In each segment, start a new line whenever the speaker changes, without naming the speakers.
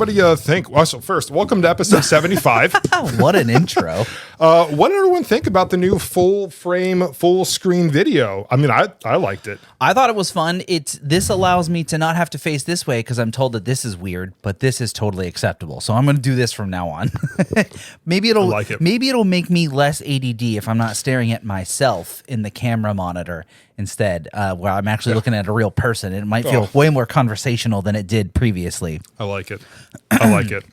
everybody think? Well, so first, welcome to episode 75.
What an intro.
What did everyone think about the new full frame, full screen video? I mean, I liked it.
I thought it was fun. This allows me to not have to face this way because I'm told that this is weird, but this is totally acceptable. So I'm going to do this from now on. Maybe it'll make me less ADD if I'm not staring at myself in the camera monitor instead, where I'm actually looking at a real person. It might feel way more conversational than it did previously.
I like it. I like it.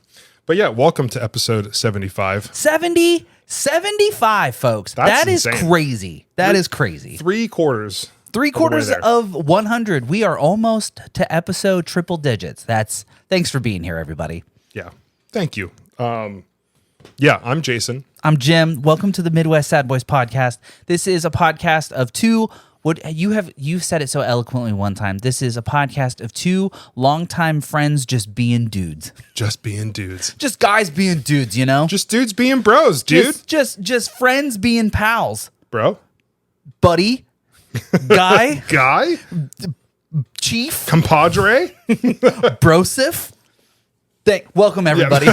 But yeah, welcome to episode 75.
75, folks. That is crazy. That is crazy.
Three quarters
of 100. We are almost to episode triple digits. Thanks for being here, everybody.
Yeah. Thank you. Yeah, I'm Jason.
I'm Jim. Welcome to the Midwest Sad Boys podcast. This is a podcast of two. You said it so eloquently one time. This is a podcast of two longtime friends just being dudes.
Just being dudes.
Just guys being dudes, you know?
Just dudes being bros, dude.
Just friends being pals.
Bro.
Buddy. Guy.
Guy.
Chief.
Compadre.
Brosif. Welcome, everybody.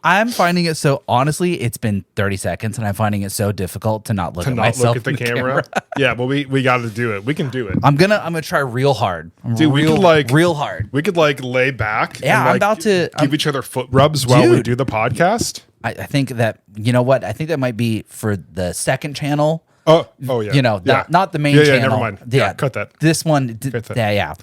I'm finding it so, honestly, it's been 30 seconds, and I'm finding it so difficult to not look at myself
look at the camera. Yeah, but we got to do it. We can do it.
I'm gonna try real hard.
Dude, we could
real hard.
We could lay back.
Yeah,
and
I'm about to
give each other foot rubs while we do the podcast.
I think that, you know what? I think that might be for the second channel.
Oh yeah.
You know, not the main channel.
Yeah, never mind. Yeah, cut that.
This one. Yeah.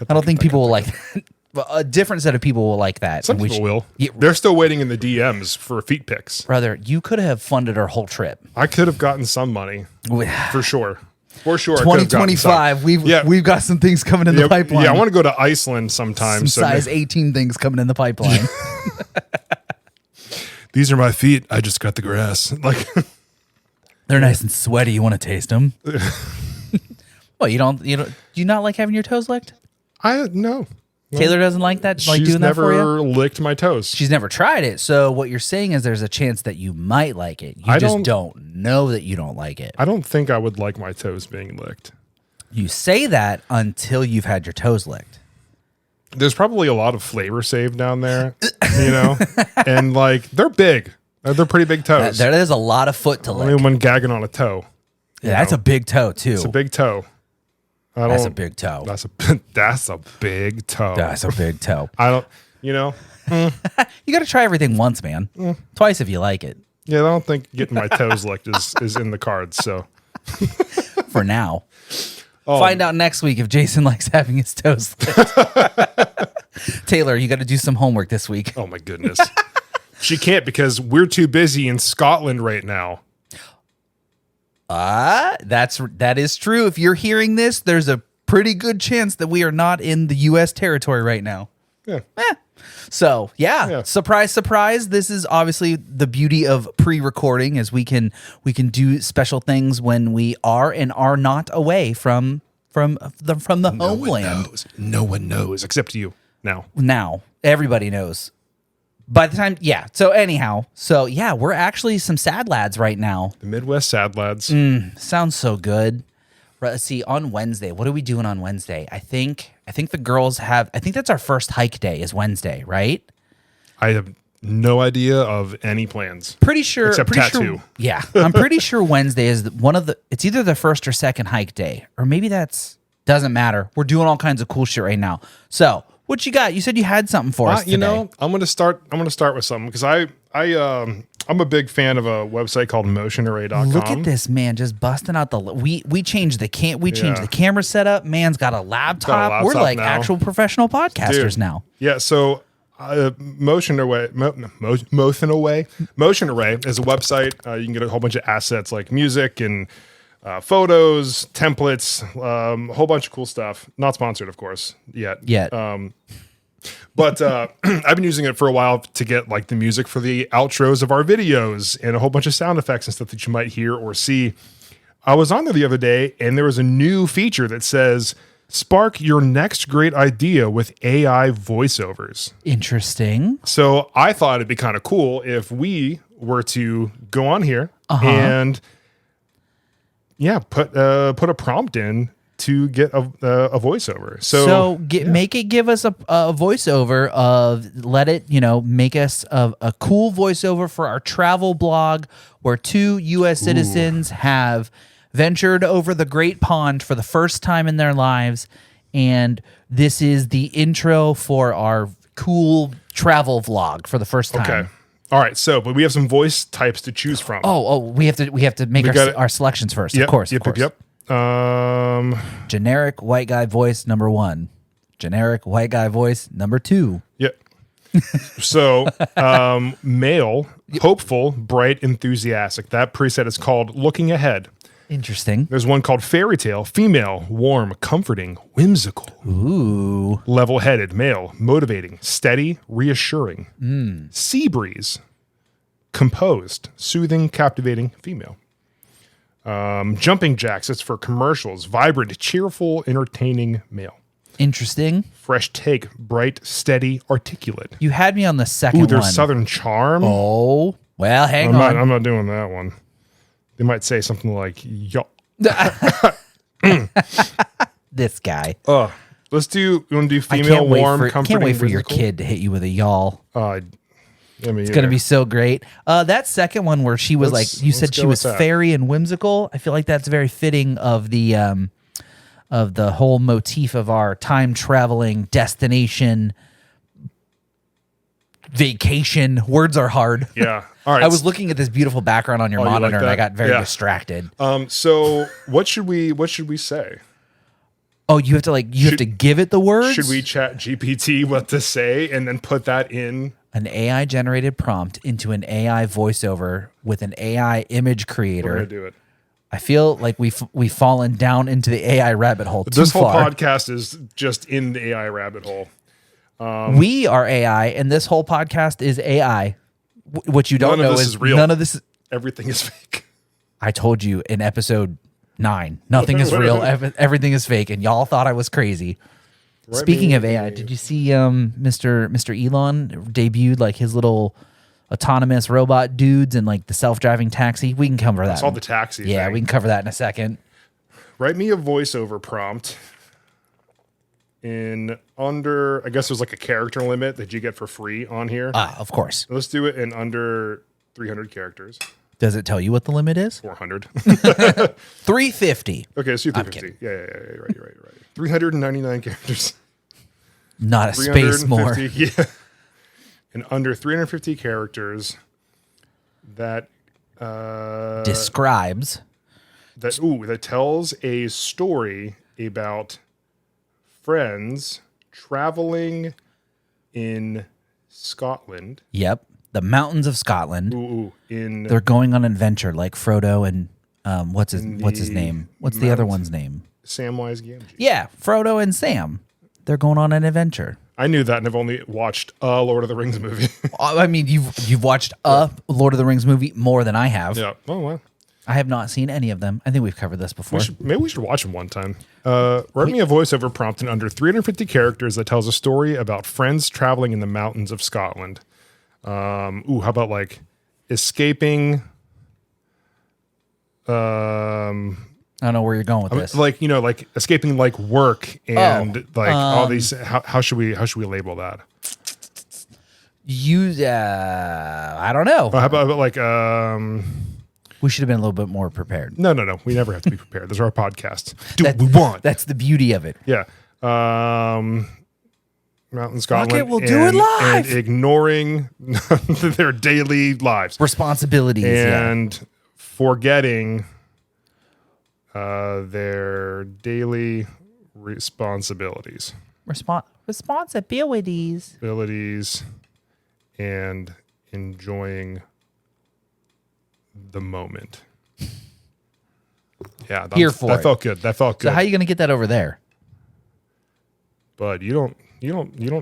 I don't think people will like that. A different set of people will like that.
Some people will. They're still waiting in the DMs for feet pics.
Brother, you could have funded our whole trip.
I could have gotten some money. For sure.
2025, we've got some things coming in the pipeline.
Yeah, I want to go to Iceland sometime.
Some size 18 things coming in the pipeline.
These are my feet. I just got the grass.
They're nice and sweaty. You want to taste them? Well, do you not like having your toes licked?
No.
Taylor doesn't like that? Like
She's
doing that for you?
never licked my toes.
She's never tried it. So what you're saying is there's a chance that you might like it. You just don't know that you don't like it.
I don't think I would like my toes being licked.
You say that until you've had your toes licked.
There's probably a lot of flavor saved down there, and they're big. They're pretty big toes.
There is a lot of foot to lick.
Only when gagging on a toe.
Yeah, that's a big toe too.
It's a big toe.
That's a big toe.
That's a big toe.
That's a big toe.
You
got to try everything once, man. Twice if you like it.
Yeah, I don't think getting my toes licked is in the cards. So
for now, find out next week if Jason likes having his toes licked. Taylor, you got to do some homework this week.
Oh my goodness, she can't because we're too busy in Scotland right now.
That is true. If you're hearing this, there's a pretty good chance that we are not in the U.S. territory right now.
Yeah.
So, surprise, surprise. This is obviously the beauty of pre-recording, is we can do special things when we are and are not away from the homeland.
No one knows except you.
Now everybody knows. By the time, we're actually some sad lads right now.
The Midwest sad lads.
Sounds so good. Let's see, on Wednesday, what are we doing on Wednesday? I think the girls I think that's our first hike day is Wednesday, right?
I have no idea of any plans.
Pretty sure.
Except tattoo.
Sure, yeah. I'm pretty sure Wednesday is it's either the first or second hike day, or maybe doesn't matter. We're doing all kinds of cool shit right now. So, what you got? You said you had something for us today.
I'm gonna start with something because I'm a big fan of a website called motionarray.com.
Look at this man just busting out we changed the camera setup. Man's got a laptop. We're like now. Actual professional podcasters now.
Yeah, so Motion Array is a website. You can get a whole bunch of assets like music and photos, templates, a whole bunch of cool stuff. Not sponsored, of course, yet. But I've been using it for a while to get like the music for the outros of our videos and a whole bunch of sound effects and stuff that you might hear or see. I was on there the other day and there was a new feature that says, spark your next great idea with AI voiceovers.
Interesting.
So I thought it'd be kind of cool if we were to go on here and put a prompt in to get a voiceover. So
make it give us a voiceover of make us a cool voiceover for our travel blog where 2 U.S. citizens have ventured over the Great Pond for the first time in their lives, and this is the intro for our cool travel vlog for the first time.
Okay. All right. So, but we have some voice types to choose from.
We have to make our selections first.
Yep,
of course.
Yep.
Generic white guy voice number 1. Generic white guy voice number 2.
Yep. So, male, hopeful, bright, enthusiastic. That preset is called Looking Ahead.
Interesting.
There's one called Fairy Tale, female, warm, comforting, whimsical.
Ooh.
Level-headed, male, motivating, steady, reassuring. Sea breeze, composed, soothing, captivating, female. Jumping jacks, it's for commercials, vibrant, cheerful, entertaining, male.
Interesting.
Fresh take, bright, steady, articulate.
You had me on the second
Ooh, there's
one.
Southern charm.
Oh, well, hang on.
I'm not doing that one. They might say something like, yo.
This guy.
Let's do, you want to do female, warm, comforting,
can't wait for your
whimsical?
kid to hit you with a y'all.
It's
It's going to be so great. That second one where she was you said she was fairy and whimsical. I feel like that's very fitting of the whole motif of our time traveling destination vacation. Words are hard.
Yeah. All right.
I was looking at this beautiful background on your monitor and I got very
Yeah.
distracted.
So what should we say?
Oh, you have to give it the words?
Should we chat GPT what to say and then put that in?
An AI generated prompt into an AI voiceover with an AI image creator.
We're going to do it.
I feel like we've fallen down into the AI rabbit hole too
This whole
far.
podcast is just in the AI rabbit hole.
We are AI, and this whole podcast is AI. What you don't know is
real.
none of this.
Everything is fake.
I told you in episode 9, nothing is real. Everything is fake, and y'all thought I was crazy. Speaking of AI, did you see Mr. Elon debuted like his little autonomous robot dudes and like the self-driving taxi? We can cover that.
I saw the taxi.
Yeah,
thing.
we can cover that in a second.
Write me a voiceover prompt in under, I guess there's like a character limit that you get for free on here.
Of course.
Let's do it in under 300 characters.
Does it tell you what the limit is?
400.
350.
Okay, let's do 350. Yeah, you're right. 399 characters.
Not a space more.
Yeah. And under 350 characters that
describes
that tells a story about friends traveling in Scotland.
Yep. The mountains of Scotland.
They're
going on an adventure like Frodo and what's his name? What's the other one's name?
Samwise Gamgee.
Yeah, Frodo and Sam. They're going on an adventure.
I knew that, and I've only watched a Lord of the Rings movie.
I mean, you've watched a Lord of the Rings movie more than I have.
Yeah. Oh well.
I have not seen any of them. I think we've covered this before.
Maybe we should watch them one time. Write me a voiceover prompt in under 350 characters that tells a story about friends traveling in the mountains of Scotland. How about like escaping?
I don't know where you're going with this.
Like escaping like work and all these. How should we label that?
I don't know.
How about like
we should have been a little bit more prepared.
No. We never have to be prepared. This is our podcast. Do what we want.
That's the beauty of it.
Yeah. Mountain Scotland.
Okay, we'll do it live.
And ignoring their daily lives.
Responsibilities.
And forgetting their daily responsibilities.
Responsibilities.
Abilities and enjoying the moment. Yeah, that felt good. That felt good.
So how are you going to get that over there?
But you don't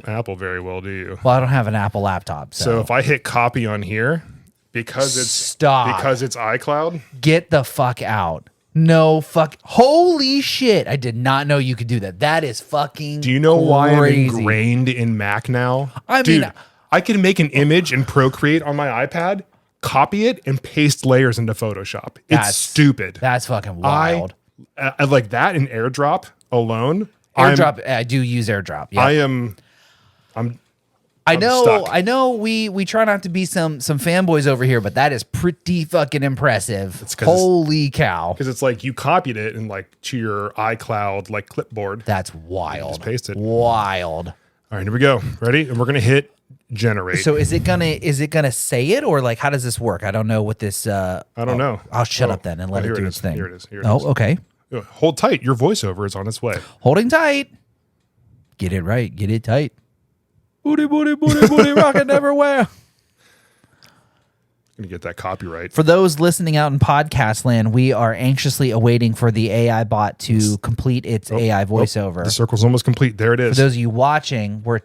Apple very well, do you?
Well, I don't have an Apple laptop.
So if I hit copy on here because it's iCloud,
get the fuck out. No fuck. Holy shit. I did not know you could do that. That is fucking
Do you know
crazy.
why I'm ingrained in Mac now? Dude, I can make an image in Procreate on my iPad, copy it, and paste layers into Photoshop. It's stupid.
That's fucking wild.
I like that in AirDrop alone.
I do use AirDrop. Yeah. I know we try not to be some fanboys over here, but that is pretty fucking impressive. Holy cow.
Because it's like you copied it and like to your iCloud like clipboard.
That's wild.
Just paste it.
Wild.
All right, here we go. Ready? And we're gonna hit generate.
So is it gonna say it, or like how does this work? I don't know what this
I don't know.
I'll shut up then and let it do its thing.
Here it is.
Okay.
Hold tight. Your voiceover is on its way.
Holding tight. Get it right. Get it tight. Booty, booty, booty, booty, rockin' everywhere.
Gonna get that copyright.
For those listening out in podcast land, we are anxiously awaiting for the AI bot to complete its AI voiceover.
The circle's almost complete. There it is.
For those of you watching, we're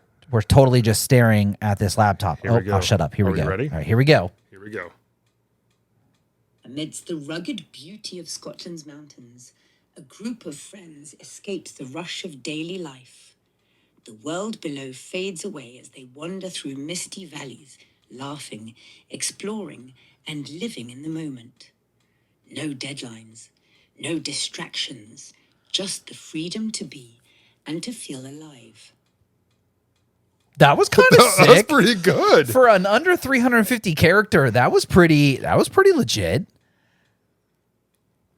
totally just staring at this laptop.
Here we go.
I'll shut up. Here we go.
Ready?
All right, here we go.
Here we go.
Amidst the rugged beauty of Scotland's mountains, a group of friends escapes the rush of daily life. The world below fades away as they wander through misty valleys, laughing, exploring, and living in the moment. No deadlines, no distractions, just the freedom to be and to feel alive.
That was kind of sick.
That's pretty good.
For an under 350 character, that was pretty legit.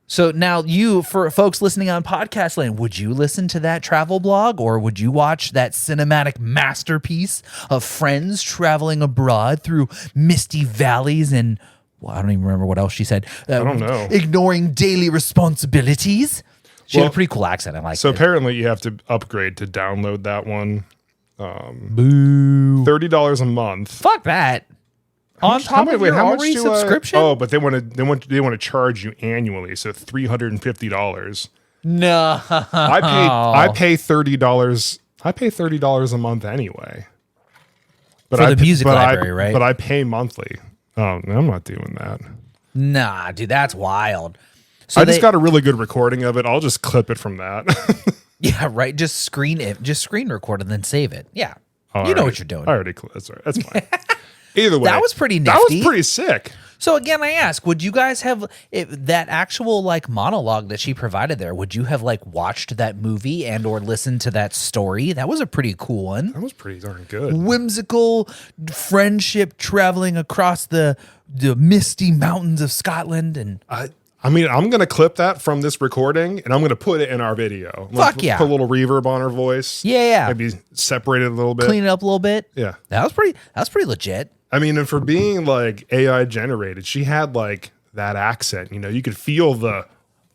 So now for folks listening on podcast land, would you listen to that travel blog, or would you watch that cinematic masterpiece of friends traveling abroad through misty valleys and, well, I don't even remember what else she said.
I don't know.
Ignoring daily responsibilities. She had a pretty cool accent. I like it.
So apparently you have to upgrade to download that one.
Boo.
$30 a month.
Fuck that. On top of your already subscription?
Oh, but they want to charge you annually, so $350.
No.
I pay $30. I pay $30 a month anyway. But
for the music library, right?
But I pay monthly. Oh, no, I'm not doing that.
Nah, dude, that's wild. So
I just got a really good recording of it. I'll just clip it from that.
Yeah, right. Just screen record and then save it. Yeah. You know what you're doing.
I already that's right. That's fine. Either way.
That was pretty nifty.
That was pretty sick.
So again, I ask, would you guys have that actual like monologue that she provided there? Would you have like watched that movie and or listened to that story? That was a pretty cool one.
That was pretty darn good.
Whimsical friendship traveling across the misty mountains of Scotland. And
I mean, I'm going to clip that from this recording and I'm going to put it in our video.
Fuck yeah.
Put a little reverb on her voice.
Yeah.
Maybe separate it a little bit.
Clean it up a little bit.
Yeah.
That was pretty legit.
I mean, and for being like AI generated, she had like that accent. You know, you could feel the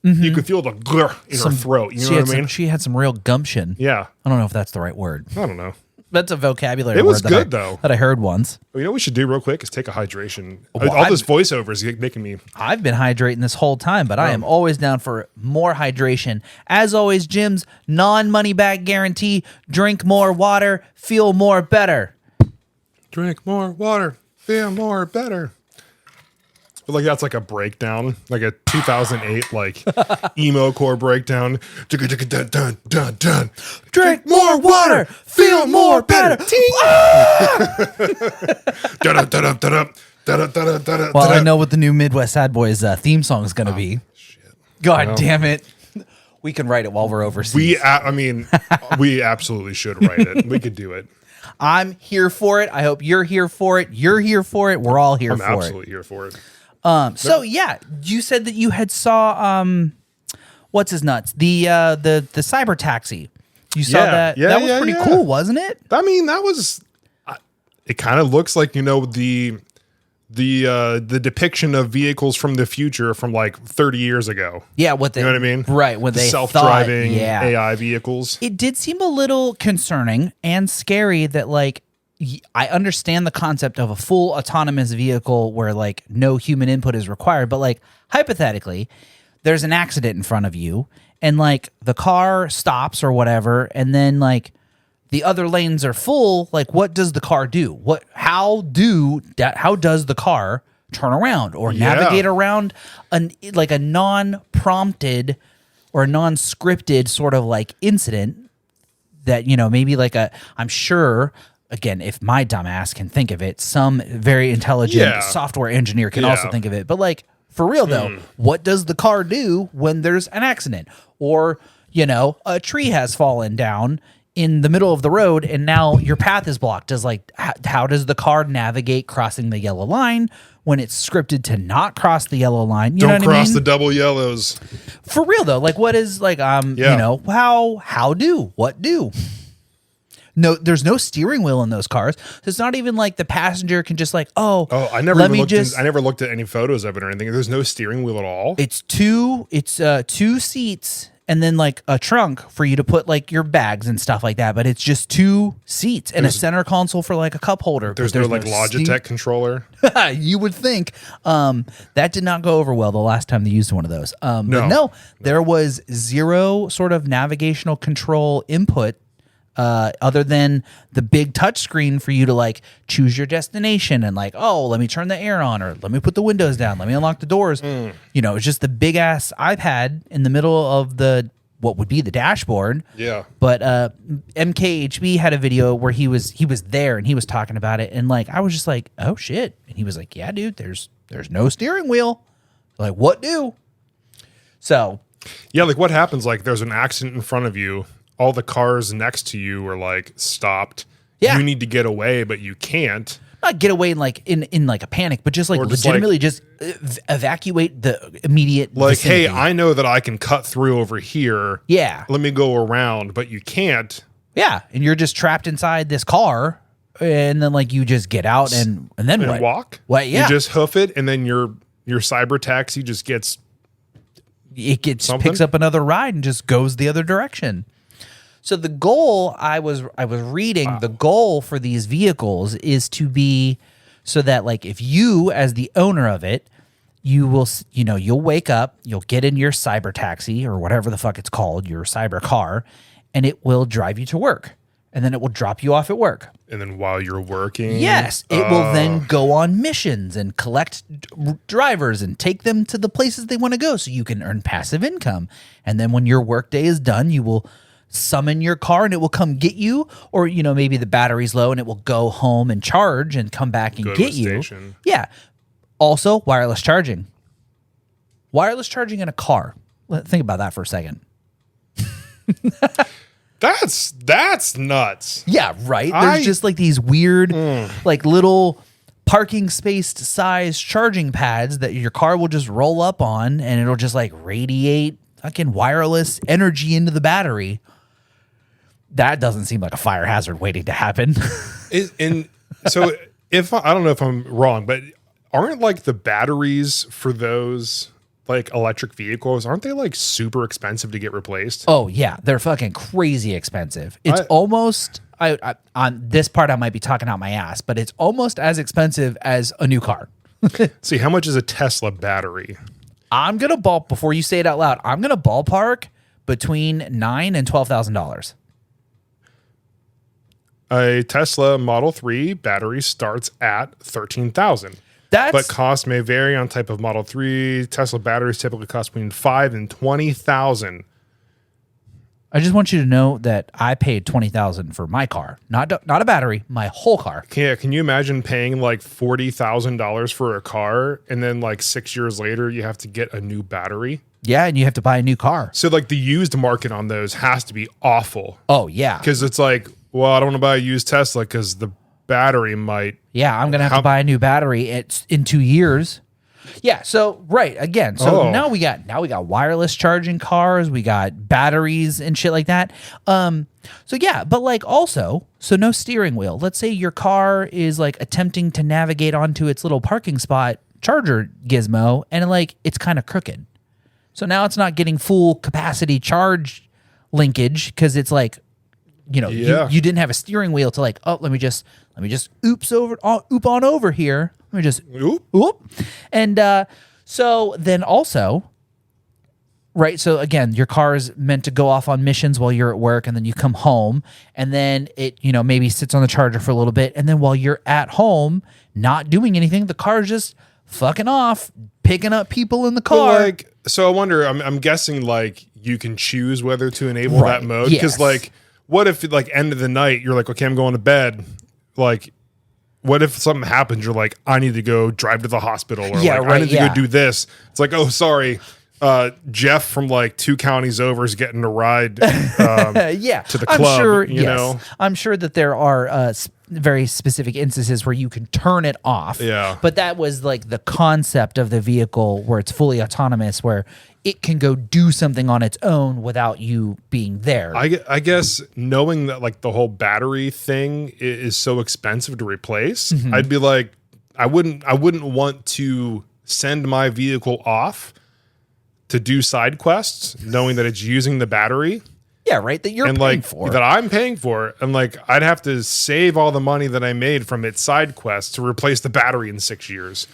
you could feel the grr in her throat. You know what I mean?
She had some real gumption.
Yeah.
I don't know if that's the right word.
I don't know.
That's a vocabulary
It was
word
good though.
That I heard once.
Well, you know what we should do real quick is take a hydration.
Well,
all this voiceover is making me.
I've been hydrating this whole time, but I am always down for more hydration. As always, Jim's non-money back guarantee: drink more water, feel more better.
Drink more water, feel more better. But like that's like a breakdown, like a 2008 like emo core breakdown.
Drink more water, feel more better. Well, I know what the new Midwest Sad Boys theme song is going to be.
Shit.
God damn it. We can write it while we're overseas.
We absolutely should write it. We could do it.
I'm here for it. I hope you're here for it. You're here for it. We're all here for it.
I'm absolutely here for it.
So yeah, you said that you had saw what's his nuts? The cyber taxi. You saw that.
Yeah,
that was pretty cool, wasn't it?
I mean, that was. It kind of looks like, you know, the depiction of vehicles from the future from like 30 years ago.
Yeah, what they,
you know what I mean?
Right, when they
self-driving AI vehicles.
It did seem a little concerning and scary that like I understand the concept of a full autonomous vehicle where like no human input is required, but like hypothetically, there's an accident in front of you and like the car stops or whatever, and then like the other lanes are full. Like, what does the car do? How does the car turn around or navigate around a non-prompted or non-scripted sort of like incident that, you know, maybe like I'm sure, again, if my dumbass can think of it, some very intelligent software engineer can also think of it. But like For real though, what does the car do when there's an accident? Or, a tree has fallen down in the middle of the road and now your path is blocked. How does the car navigate crossing the yellow line when it's scripted to not cross the yellow line? You know what I mean?
Don't cross the double yellows.
For real though, what is what do? No, there's no steering wheel in those cars. So it's not even like the passenger can just
I never looked at any photos of it or anything. There's no steering wheel at all.
It's two seats and then a trunk for you to put your bags and stuff like that. But it's just 2 seats and a center console for a cup holder.
There's no Logitech controller.
You would think that did not go over well the last time they used one of those. No, there was zero sort of navigational control input other than the big touch screen for you to choose your destination and let me turn the air on or let me put the windows down, let me unlock the doors. It's just the big ass iPad in the middle of what would be the dashboard.
Yeah.
But MKHB had a video where he was there and he was talking about it and I was just oh shit. And he was yeah, dude, there's no steering wheel. What do? So
yeah, what happens there's an accident in front of you. All the cars next to you are stopped.
Yeah.
You need to get away, but you can't.
Not get away in a panic, but just legitimately just evacuate the immediate vicinity.
Hey, I know that I can cut through over here.
Yeah.
Let me go around, but you can't.
Yeah. And you're just trapped inside this car and then you just get out and then what?
Walk.
What? Yeah.
You just hoof it and then your cyber taxi just
picks up another ride and just goes the other direction. So the goal I was reading, the goal for these vehicles is to be so that if you as the owner of it, you will, you'll wake up, you'll get in your cyber taxi or whatever the fuck it's called, your cyber car, and it will drive you to work. And then it will drop you off at work.
And then while you're working?
Yes. It will then go on missions and collect drivers and take them to the places they want to go so you can earn passive income. And then when your workday is done, you will summon your car and it will come get you, or maybe the battery's low and it will go home and charge and come back and get you. Yeah. Also, wireless charging. Wireless charging in a car. Think about that for a second.
That's nuts.
Yeah, right. There's just these weird little parking space size charging pads that your car will just roll up on and it'll just radiate fucking wireless energy into the battery. That doesn't seem like a fire hazard waiting to happen.
So if I don't know if I'm wrong, but aren't the batteries for those electric vehicles, aren't they super expensive to get replaced?
Oh yeah, they're fucking crazy expensive. It's almost I on this part I might be talking out my ass, but it's almost as expensive as a new car.
See, how much is a Tesla battery?
I'm gonna before you say it out loud. I'm gonna ballpark between $9,000 and $12,000.
A Tesla Model 3 battery starts at $13,000. But cost may vary on type of Model 3. Tesla batteries typically cost between $5,000 and $20,000.
I just want you to know that I paid $20,000 for my car, not a battery, my whole car.
Can you imagine paying $40,000 for a car and then 6 years later you have to get a new battery?
Yeah, and you have to buy a new car.
So the used market on those has to be awful.
Oh yeah,
because it's I don't want to buy a used Tesla because the battery might.
Yeah, I'm gonna have to buy a new battery. It's in 2 years. Yeah. So right again. So now we got wireless charging cars. We got batteries and shit like that. So yeah, but also, so no steering wheel. Let's say your car is attempting to navigate onto its little parking spot charger gizmo, and it's kind of crooked. So now it's not getting full capacity charge linkage because it's you didn't have a steering wheel to let me just oop on over here. Let me just oop. And so then also, right, so again, your car is meant to go off on missions while you're at work, and then you come home, and then it maybe sits on the charger for a little bit, and then while you're at home not doing anything, the car is just fucking off, picking up people in the car.
So I wonder, I'm guessing you can choose whether to enable that mode, because what if end of the night you're okay, I'm going to bed, what if something happens? You're like, I need to go drive to the hospital, or
Yeah,
like,
right,
I need to
yeah.
go do this. It's like, oh, sorry. Jeff from like 2 counties over is getting a ride to the club.
I'm sure,
you know?
I'm sure that there are very specific instances where you can turn it off.
Yeah.
But that was like the concept of the vehicle where it's fully autonomous, where it can go do something on its own without you being there.
I guess knowing that like the whole battery thing is so expensive to replace, I'd be like, I wouldn't want to send my vehicle off to do side quests, knowing that it's using the battery.
Yeah, right. That you're
and
paying
like
for.
that I'm paying for, and like I'd have to save all the money that I made from its side quests to replace the battery in 6 years.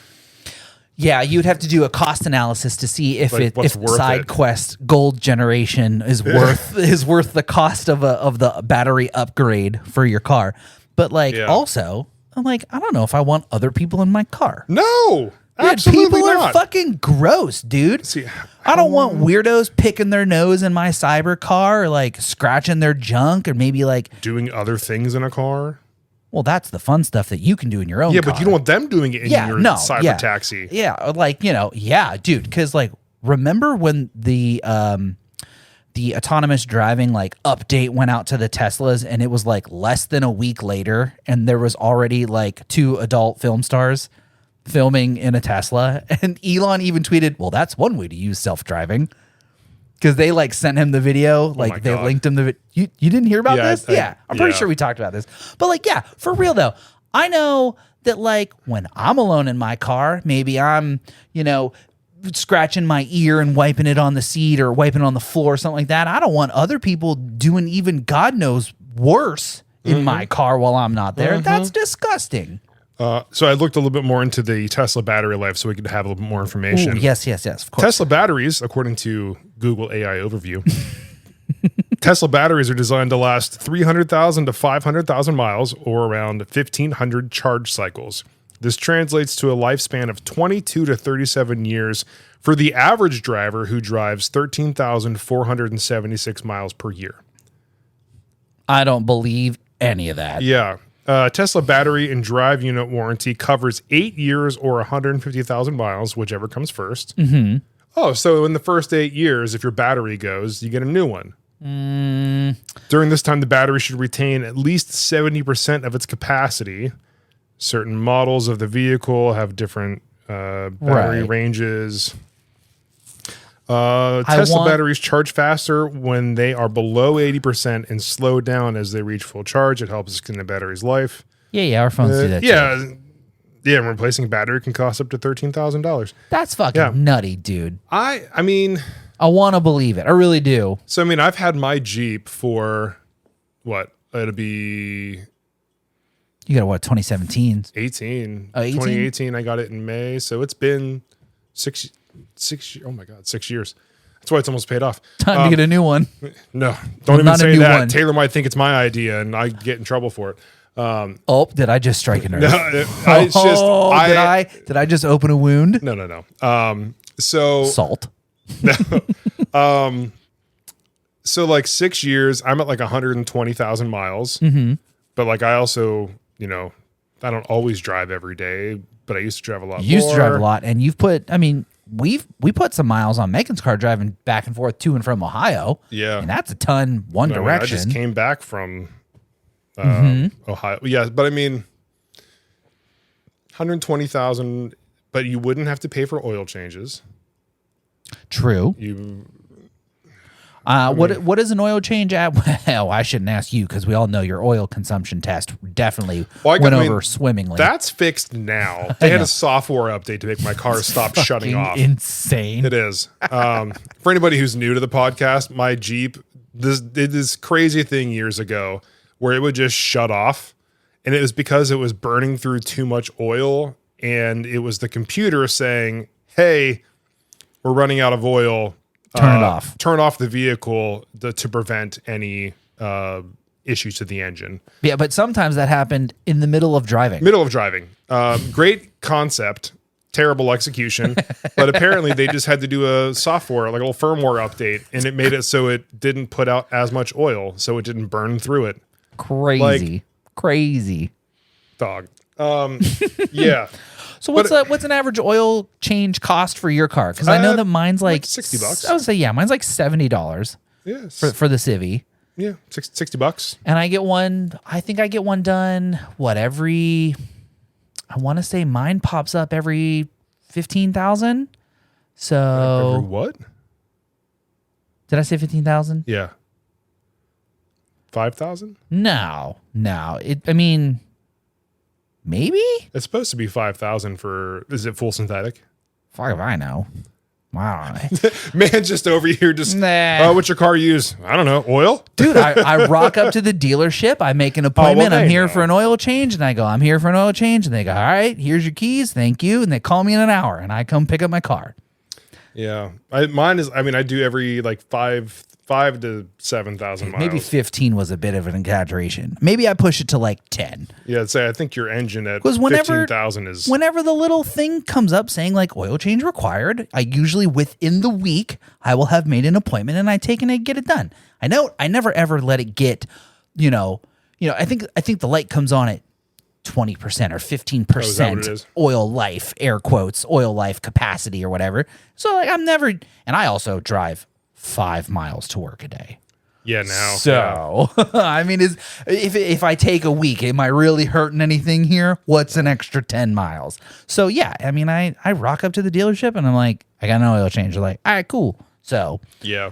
Yeah, you'd have to do a cost analysis to see if
Like, what's
if
worth
side
it.
quest gold generation is worth the cost of the battery upgrade for your car. But like also, I'm like, I don't know if I want other people in my car.
No.
Dude,
Absolutely
people
not.
are fucking gross, dude.
See,
I don't want weirdos picking their nose in my cyber car, or like scratching their junk, or maybe like
doing other things in a car.
well, that's the fun stuff that you can do in your own
Yeah,
car.
but you don't want them doing it in your cyber taxi.
Yeah, like, dude, because like remember when the autonomous driving like update went out to the Teslas, and it was like less than a week later, and there was already like 2 adult film stars filming in a Tesla, and Elon even tweeted, well, that's one way to use self-driving, because they like sent him the video, like they linked him the you didn't hear about this? I'm pretty sure we talked about this, but like, yeah, for real though, I know that like when I'm alone in my car, maybe I'm scratching my ear and wiping it on the seat or wiping it on the floor or something like that. I don't want other people doing even God knows worse in my car while I'm not there. That's disgusting.
So I looked a little bit more into the Tesla battery life so we could have a little bit more information.
Ooh, yes, of course.
Tesla batteries, according to Google AI Overview, Tesla batteries are designed to last 300,000 to 500,000 miles, or around 1,500 charge cycles. This translates to a lifespan of 22 to 37 years for the average driver who drives 13,476 miles per year.
I don't believe any of that.
Yeah. Tesla battery and drive unit warranty covers 8 years or 150,000 miles, whichever comes first.
Mm-hmm.
Oh, so in the first 8 years, if your battery goes, you get a new one. During this time, the battery should retain at least 70% of its capacity. Certain models of the vehicle have different battery ranges. Tesla batteries charge faster when they are below 80% and slow down as they reach full charge. It helps extend the battery's life.
Yeah, our phones do that too.
Yeah, and replacing a battery can cost up to $13,000.
That's fucking nutty, dude.
I mean,
I want to believe it. I really do.
So, I mean, I've had my Jeep for what? It'll be...
You got what, 2017?
18.
18?
2018, I got it in May. So it's been 6 oh my God, 6 years. That's why it's almost paid off.
Time to get a new one.
No, don't even say that.
One.
Taylor might think it's my idea and I get in trouble for it.
Did I just strike a nerve? Did I just open a wound?
No.
Salt.
So like 6 years, I'm at like 120,000 miles.
Mm-hmm.
But like I also, I don't always drive every day, but I used to drive a lot.
You used to drive a lot, and you've put. I mean, we put some miles on Megan's car driving back and forth to and from Ohio.
Yeah,
and that's a ton one direction.
I just came back from Ohio. Yeah, but I mean, 120,000, but you wouldn't have to pay for oil changes.
True. What is an oil change at? Well, I shouldn't ask you because we all know your oil consumption test definitely went over swimmingly.
That's fixed now. They had a software update to make my car stop shutting off.
Insane.
It is. For anybody who's new to the podcast, my Jeep did this crazy thing years ago where it would just shut off, and it was because it was burning through too much oil, and it was the computer saying, "Hey, we're running out of oil.
Turn it off.
Turn off the vehicle to prevent any issues to the engine."
Yeah, but sometimes that happened in the middle of driving.
Great concept, terrible execution. But apparently they just had to do a software, like a little firmware update, and it made it so it didn't put out as much oil, so it didn't burn through it.
Crazy.
Dog. Yeah.
So what's an average oil change cost for your car? Because I know that mine's like
$60.
I would say mine's like $70
Yes.
for the Civi.
Yeah, $60.
And I get one. I think I get one done. I want to say mine pops up every 15,000. So
Every what?
Did I say 15,000?
Yeah. 5,000?
No. I mean, maybe.
It's supposed to be 5,000 for. Is it full synthetic?
Fuck if I know. Wow.
Man's just over here just,
Nah.
what's your car use? I don't know, oil?
Dude, I rock up to the dealership. I make an appointment. I'm here
know.
for an oil change. And I go, I'm here for an oil change. And they go, all right, here's your keys. Thank you. And they call me in an hour. And I come pick up my car.
Yeah. Mine is, I do every like 5 to 7,000 miles.
Maybe 15 was a bit of an exaggeration. Maybe I push it to like 10.
Yeah, I'd say I think your engine at
15,000
is.
Whenever the little thing comes up saying like oil change required, I usually within the week I will have made an appointment and I take and I get it done. I know I never ever let it get, I think the light comes on at 20% or 15% oil life, air quotes, oil life capacity or whatever. So like and I also drive 5 miles to work a day.
Yeah, now.
So, yeah. I mean, if I take a week, am I really hurting anything here? What's an extra 10 miles? So, yeah, I mean, I rock up to the dealership and I'm like, I got an oil change. They're like, all right, cool. So,
yeah.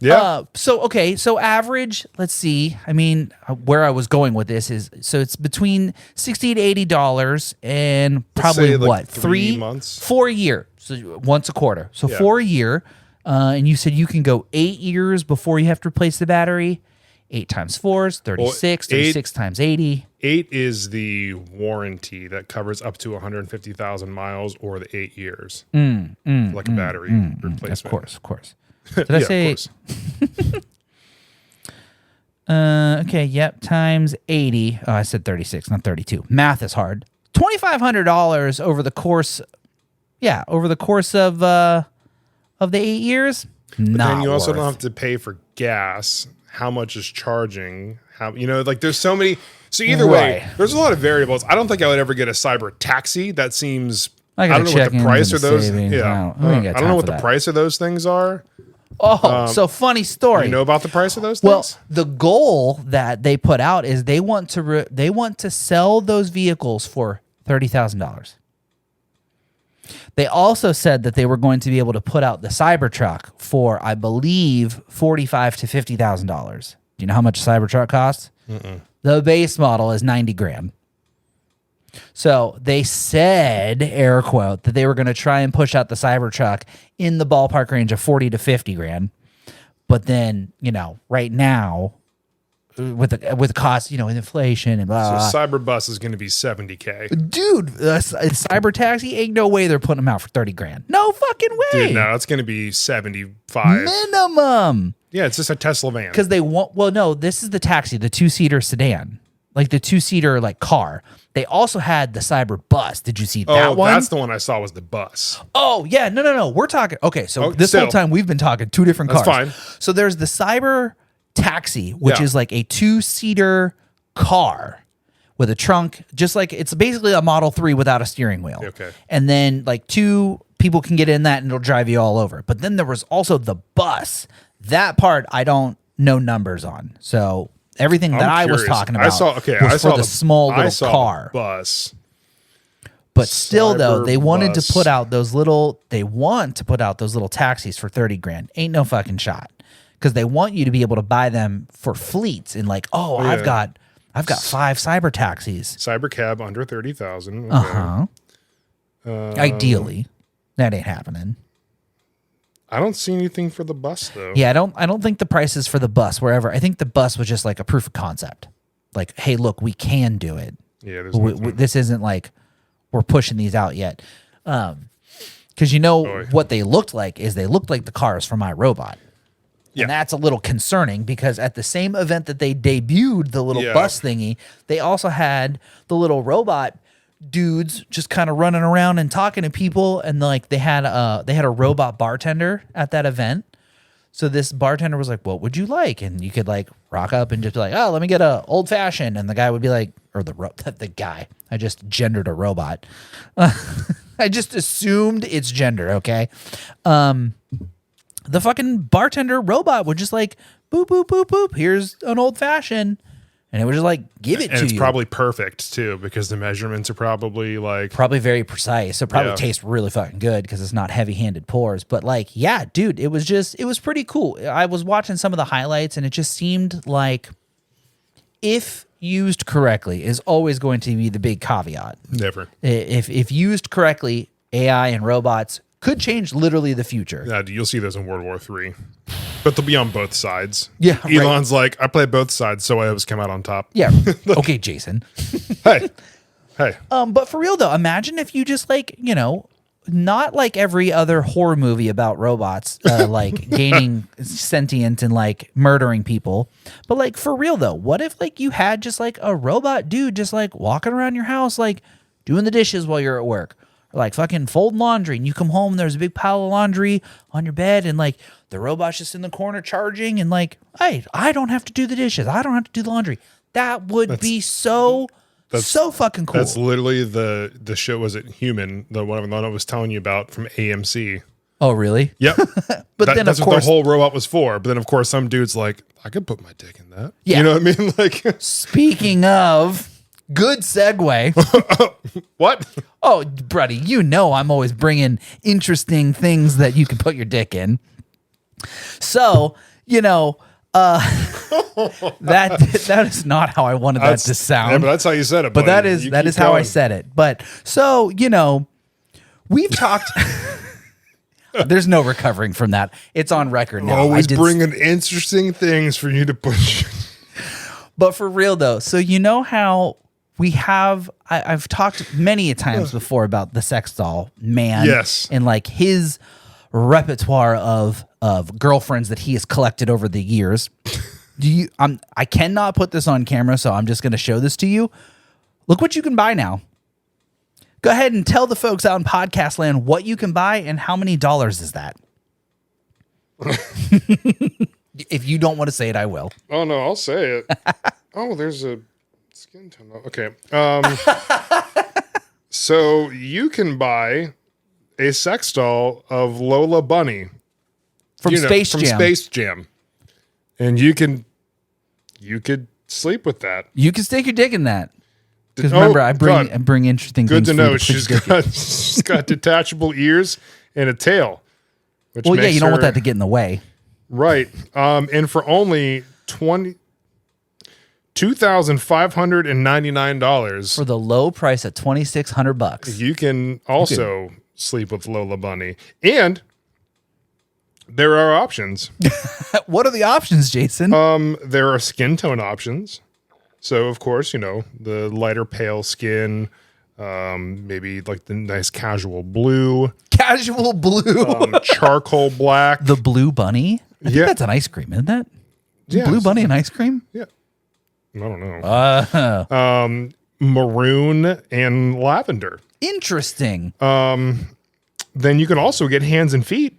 Yeah.
So average, let's see. I mean, where I was going with this is, so it's between $60 to $80 and probably
like
what?
3 months?
4 year. So once a quarter. So for a year. And you said you can go 8 years before you have to replace the battery. 8 times 4 is 36. 36 times 80.
8 is the warranty that covers up to 150,000 miles or the 8 years. Like a battery replacement.
Of course. Did I say? Okay, yep, times 80. Oh, I said 36, not 32. Math is hard. $2,500 over the course. Yeah, over the course of the 8 years.
But then you also don't have to pay for gas. How much is charging? There's so many. So either way, there's a lot of variables. I don't think I would ever get a cyber taxi. That seems. I don't know what the price of those. Yeah, I don't know what the price of those things are.
Oh, so funny story.
You know about the price of those things?
Well, the goal that they put out is they want to sell those vehicles for $30,000. They also said that they were going to be able to put out the Cybertruck for, I believe, $45,000 to $50,000. Do you know how much a Cybertruck costs? The base model is $90,000. So they said, air quote, that they were going to try and push out the Cybertruck in the ballpark range of $40,000 to $50,000. But then, right now, with the cost, inflation and blah, blah.
So Cyberbus is going to be $70,000.
Dude, a Cyber Taxi, ain't no way they're putting them out for $30,000. No fucking way.
Dude, no, it's going to be $75,000
minimum.
Yeah, it's just a Tesla van.
Because they want. Well, no, this is the Taxi, the 2-seater sedan, like the 2-seater car. They also had the Cyber Bus. Did you see that one?
That's the one I saw was the bus.
Oh yeah, no. We're talking. Okay, so whole time we've been talking 2 different cars.
That's fine.
So there's the Cyber Taxi, which is like a 2-seater car with a trunk, just like it's basically a Model 3 without a steering wheel.
Okay.
And then like 2 people can get in that and it'll drive you all over. But then there was also the bus. That part I don't know numbers on. So everything that I was talking about was for the small little car.
Bus.
But still, though, they wanted to put out those little. They want to put out those little taxis for $30,000. Ain't no fucking shot. Because they want you to be able to buy them for fleets and like, I've got 5 cyber taxis.
Cyber cab under 30,000.
Okay. Ideally, that ain't happening.
I don't see anything for the bus though.
Yeah, I don't think the prices for the bus wherever. I think the bus was just like a proof of concept. Like, hey, look, we can do it.
Yeah,
this isn't like we're pushing these out yet. Because what they looked like is they looked like the cars from iRobot. And that's a little concerning because at the same event that they debuted the little bus thingy, they also had the little robot dudes just kind of running around and talking to people. And like they had a robot bartender at that event. So this bartender was like, "What would you like?" And you could like rock up and just be like, "Oh, let me get a old fashioned." And the guy would be like, or the guy. I just gendered a robot. I just assumed it's gender. Okay. The fucking bartender robot would just like boop boop boop boop. Here's an old fashioned, and it would just like give it to you.
And it's probably perfect too, because the measurements are probably
very precise. So it probably tastes really fucking good because it's not heavy handed pours. But like, yeah, dude, it was pretty cool. I was watching some of the highlights, and it just seemed like, if used correctly, is always going to be the big caveat.
Never.
If used correctly, AI and robots could change literally the future.
Yeah, you'll see those in World War III. But they'll be on both sides.
Yeah,
Elon's like, I play both sides, so I always come out on top.
Yeah. Okay, Jason.
Hey.
But for real though, imagine if you just like, not like every other horror movie about robots, like gaining sentient and like murdering people, but like for real though, what if like you had just like a robot dude just like walking around your house, like doing the dishes while you're at work? Like fucking folding laundry, and you come home and there's a big pile of laundry on your bed, and like the robot's just in the corner charging, and like, hey, I don't have to do the dishes, I don't have to do the laundry. That would be so fucking cool.
That's literally the show. Was it Human? The one I was telling you about from AMC.
Oh, really?
Yep.
But then
that's
of
what
course
the whole robot was for. But then of course some dude's like, I could put my dick in that.
Yeah.
You know what I mean? Like,
speaking of, good segue.
What?
Oh, buddy, I'm always bringing interesting things that you can put your dick in. So, that is not how I wanted that to sound.
Yeah, but that's how you said it.
But
buddy.
that is how I said it. But so, we've talked. There's no recovering from that. It's on record now.
Always bringing interesting things for you to push.
But for real though, so how we have, I've talked many a times before about the sex doll man.
Yes.
And like his repertoire of girlfriends that he has collected over the years. I cannot put this on camera, so I'm just going to show this to you. Look what you can buy now. Go ahead and tell the folks out in podcast land what you can buy and how many dollars is that. If you don't want to say it, I will.
Oh no, I'll say it. Oh, there's a skin tone. Okay. So you can buy a sex doll of Lola Bunny
from Space
Jam, and you could sleep with that.
You can stick your dick in that. Because remember, I bring interesting
good
things.
Good to know. She's got detachable ears and a tail. Which
well, yeah, you don't want that to get in the way.
Right. And for only $2,599
for the low price at $2,600,
you can also sleep with Lola Bunny. And there are options.
What are the options, Jason?
There are skin tone options. So of course, the lighter pale skin, maybe like the nice casual blue. Charcoal black.
The Blue Bunny? I think that's an ice cream, isn't that? Yeah, Blue Bunny and ice cream?
Yeah. I don't know. Maroon and lavender.
Interesting.
Then you can also get hands and feet,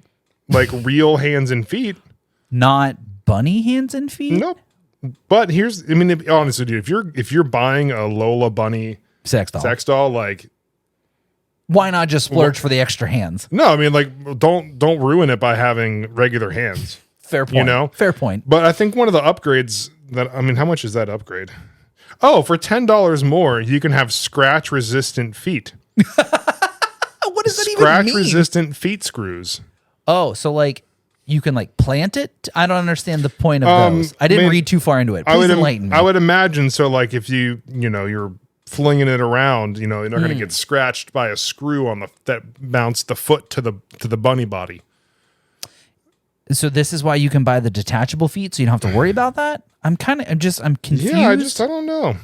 like real hands and feet.
Not bunny hands and feet?
Nope. But honestly, dude, if you're buying a Lola Bunny
sex doll,
like,
why not just splurge for the extra hands?
No, I mean, like, don't ruin it by having regular hands.
Fair point. Fair point.
But I think one of the upgrades how much is that upgrade? Oh, for $10 more, you can have scratch resistant feet.
What does that even mean?
Scratch resistant feet screws.
Oh, so like you can like plant it? I don't understand the point of those. I didn't read too far into it. Please enlighten me.
I would imagine so. Like if you're flinging it around, you're not going to get scratched by a screw that mounts the foot to the bunny body.
So this is why you can buy the detachable feet, so you don't have to worry about that. I'm confused.
Yeah, I don't know.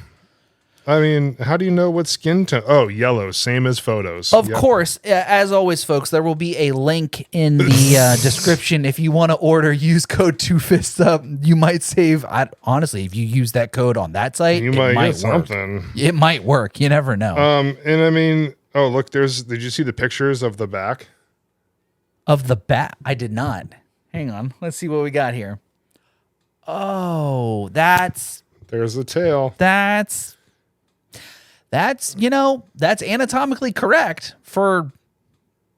I mean, how do you know what skin tone? Oh, yellow, same as photos.
Of course, as always, folks, there will be a link in the description. If you want to order, use code 2FistsUp. You might save. Honestly, if you use that code on that site,
you might get something.
It might work. You never know.
And I mean, oh look, did you see the pictures of the back?
Of the back? I did not. Hang on. Let's see what we got here. Oh, there's
the tail.
That's anatomically correct for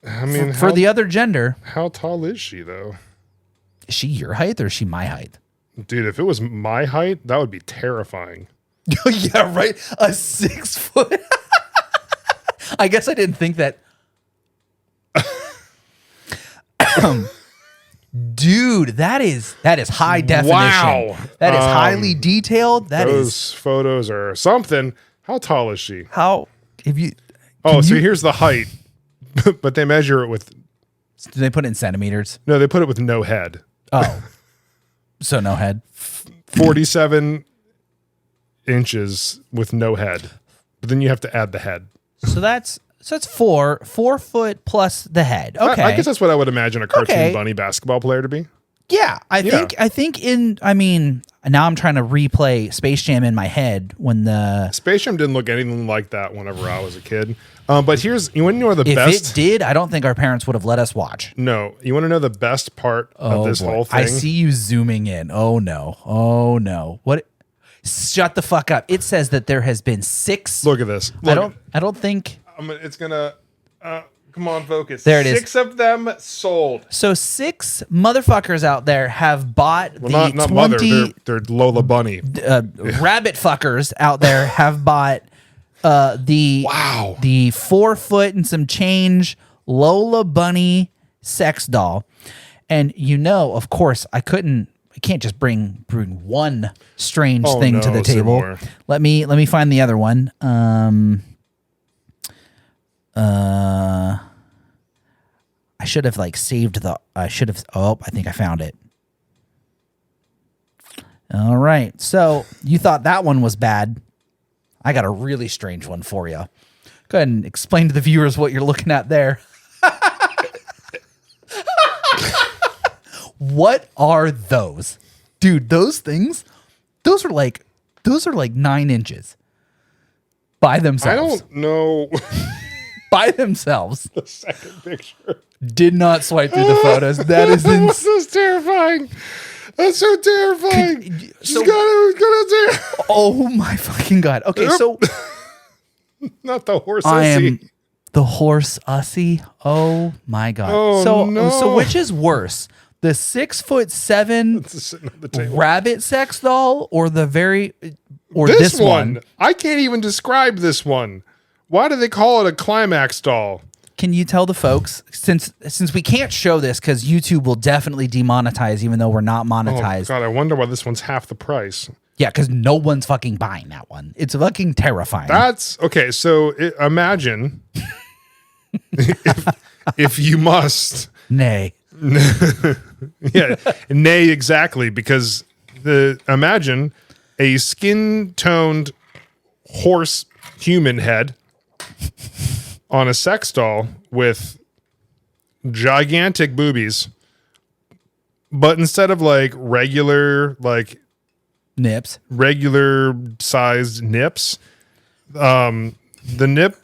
the other gender.
How tall is she though?
Is she your height or is she my height?
Dude, if it was my height, that would be terrifying.
Yeah, right. A 6 foot. I guess I didn't think that. Dude, that is high definition.
Wow.
That is highly detailed.
Those photos are something. How tall is she?
How if you
so here's the height. But they measure it with,
do they put it in centimeters?
No, they put it with no head.
Oh. So no head.
47 inches with no head. But then you have to add the head.
So that's 4 foot plus the head. Okay.
I guess that's what I would imagine a cartoon bunny basketball player to be.
Yeah, I think now I'm trying to replay Space Jam in my head when the
Space Jam didn't look anything like that whenever I was a kid. But you want to know the best?
If it did, I don't think our parents would have let us watch.
No, you want to know the best part of this whole thing?
I see you zooming in. Oh no. What? Shut the fuck up. It says that there has been 6.
Look at this.
I don't think
it's gonna. Come on, focus.
There it is.
6 of them sold.
So 6 motherfuckers out there have bought
not
20
mother. They're Lola Bunny.
Rabbit fuckers out there have bought the 4 foot and some change Lola Bunny sex doll. And of course, I can't just bring one strange thing to the table. Let me find the other one. I should have saved I think I found it. All right. So you thought that one was bad. I got a really strange one for you. Go ahead and explain to the viewers what you're looking at there. What are those? Dude, those things, those are like 9 inches by themselves.
I don't know.
By themselves.
The second picture.
Did not swipe through the photos. That is
This is terrifying. That's so terrifying.
Oh my fucking God. Okay, so
not the horse.
I am the horse ussy. Oh my God.
Oh, no.
So which is worse? The 6'7" rabbit sex doll or this one?
I can't even describe this one. Why do they call it a climax doll?
Can you tell the folks, since we can't show this because YouTube will definitely demonetize even though we're not monetized.
Oh God, I wonder why this one's half the price.
Yeah, because no one's fucking buying that one. It's fucking terrifying.
That's okay. So imagine if you must.
Nay.
Yeah, nay, exactly. Because imagine a skin-toned horse human head on a sex doll with gigantic boobies, but instead of regular
nips,
regular sized nips, the nip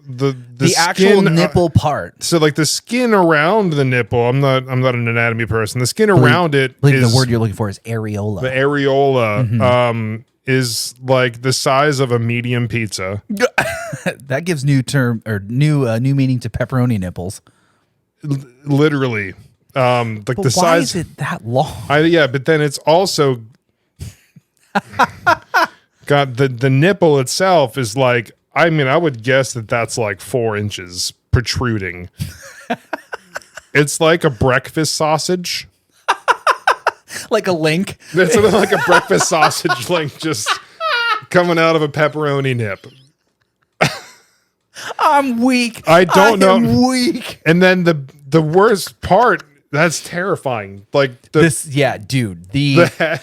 the
actual
skin,
nipple part.
So the skin around the nipple. I'm not an anatomy person. The skin around it is
the word you're looking for is areola.
The areola is the size of a medium pizza.
That gives new meaning to pepperoni nipples.
Literally,
but
the
why
size.
Is it that long?
But then it's also got the nipple itself is I would guess that's 4 inches protruding. It's like a breakfast sausage.
Like a link.
It's like a breakfast sausage link just coming out of a pepperoni nip.
I'm weak.
I don't know.
I'm weak.
And then the worst part, that's terrifying.
Dude. The
head.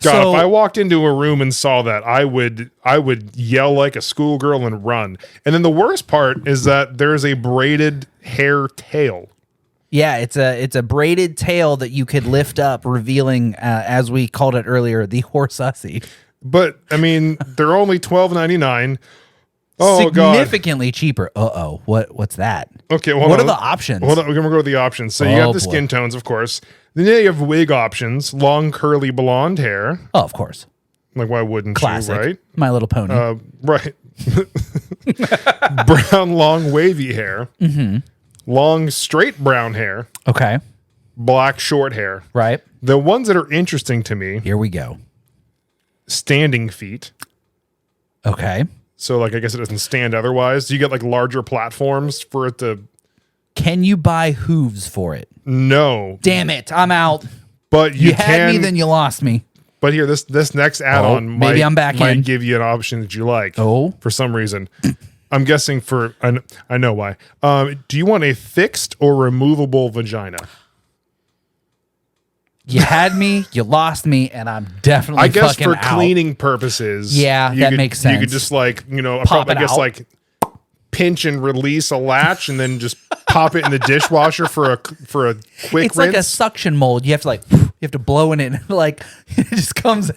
God, if I walked into a room and saw that, I would yell like a schoolgirl and run. And then the worst part is that there's a braided hair tail.
Yeah, it's a braided tail that you could lift up, revealing, as we called it earlier, the horse ussy.
But they're only $12.99. Oh,
significantly cheaper. What's that?
Okay,
what are the options?
Hold on, we're gonna go with the options. So you have the skin tones, of course. Then you have wig options, long curly blonde hair.
Oh, of course.
Like, why wouldn't
Classic.
you, right?
My Little Pony.
Right. Brown, long, wavy hair. Mm-hmm. Long, straight brown hair.
Okay.
Black, short hair.
Right.
The ones that are interesting to me,
Here we go.
standing feet.
Okay.
So, like, I guess it doesn't stand otherwise. Do you get, like, larger platforms for it to...
Can you buy hooves for it?
No.
Damn it. I'm out.
But you
had
can...
me, then you lost me.
But here, this next add-on
maybe I'm back
might
in.
give you an option that you like.
Oh.
For some reason. I'm guessing for... I know why. Do you want a fixed or removable vagina?
You had me, you lost me, and I'm definitely
I guess
fucking
for
out.
cleaning purposes.
Yeah, that makes sense.
You could just like,
Pop
I
it
guess
out.
like pinch and release a latch and then just pop it in the dishwasher for a quick
It's
rinse.
like a suction mold. You have to you have to blow in it, like it just comes.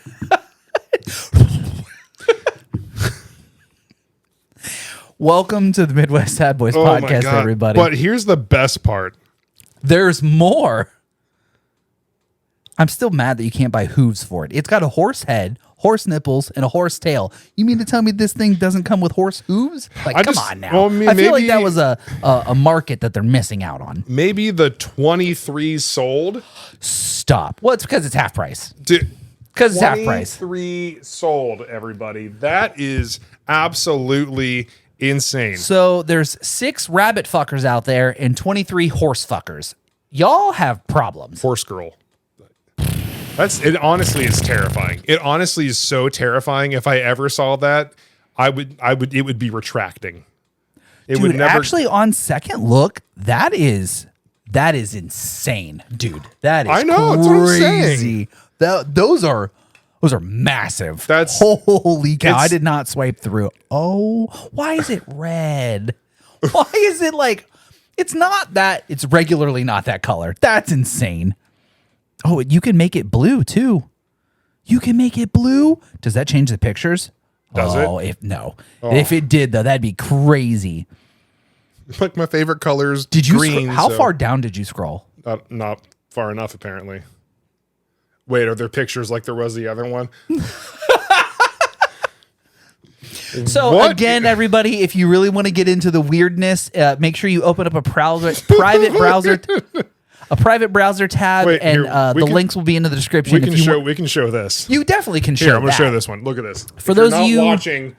Welcome to the Midwest Sad Boys
Oh my
podcast,
God.
everybody.
But here's the best part.
There's more. I'm still mad that you can't buy hooves for it. It's got a horse head, horse nipples, and a horse tail. You mean to tell me this thing doesn't come with horse hooves? Like, come on now.
well,
I feel like
maybe-
that was a market that they're missing out on.
Maybe the 23 sold.
Stop. Well, it's because it's half price.
Because
Because it's half price.
23 sold, everybody. That is absolutely insane.
So there's 6 rabbit fuckers out there and 23 horse fuckers. Y'all have problems.
Horse girl. It honestly is terrifying. It honestly is so terrifying. If I ever saw that, it would be retracting. It would
Dude,
never
actually, on second look, that is insane, dude. That is
I know, that's what I'm
crazy. Those are massive.
That's-
holy cow! I
it's-
did not swipe through. Oh, why is it red? Why is it like? It's not that. It's regularly not that color. That's insane. Oh, you can make it blue too. You can make it blue. Does that change the pictures?
Does it?
If it did though, that'd be crazy.
like my favorite colors.
Did you?
green,
How
so-
far down did you scroll?
Not far enough, apparently. Wait, are there pictures like there was the other one?
So
What?
again, everybody, if you really want to get into the weirdness, make sure you open up a private browser tab,
Wait,
and
here, we
the
can-
links will be in the description.
We
if
can
you
show.
want-
We can show this.
You definitely can show.
Here, I'm going to show
that.
this one. Look at this.
For
If
those
you're
of
not
you-
watching,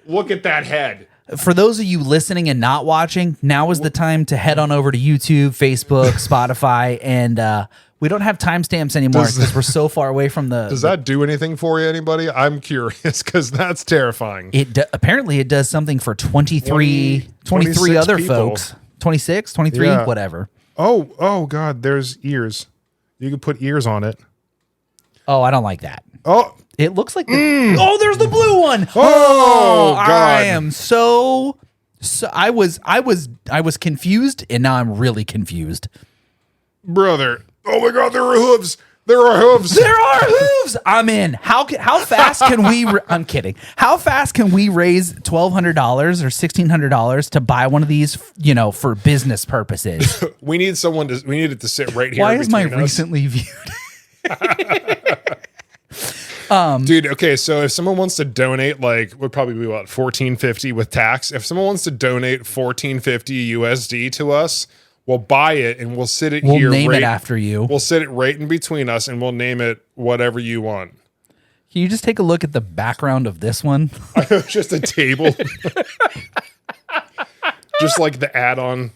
look at that head.
For those of you listening and not watching, now is the time to head on over to YouTube, Facebook, Spotify, and we don't have timestamps anymore
Does-
because we're so far away from the.
Does that do anything for you, anybody? I'm curious because that's terrifying.
Apparently it does something for 23
26
other
people.
folks. 26, 23,
Yeah.
whatever.
Oh God, there's ears. You can put ears on it.
Oh, I don't like that.
Oh,
It looks like oh, there's the blue one.
Oh, God.
I am so I was confused, and now I'm really confused.
brother. Oh my God, there are hooves. There are hooves.
There are hooves. I'm in. How fast can we? I'm kidding. How fast can we raise $1,200 or $1,600 to buy one of these? For business purposes.
We need someone to. We need it to sit right here.
Why is my
between us.
recently viewed?
Dude, okay, so if someone wants to donate, like, would probably be what, $14.50 with tax. If someone wants to donate $14.50 USD to us, we'll buy it and we'll sit it
We'll
here.
name
right,
it after you.
We'll sit it right in between us and we'll name it whatever you want.
Can you just take a look at the background of this one?
Just a table. Just like the add-on.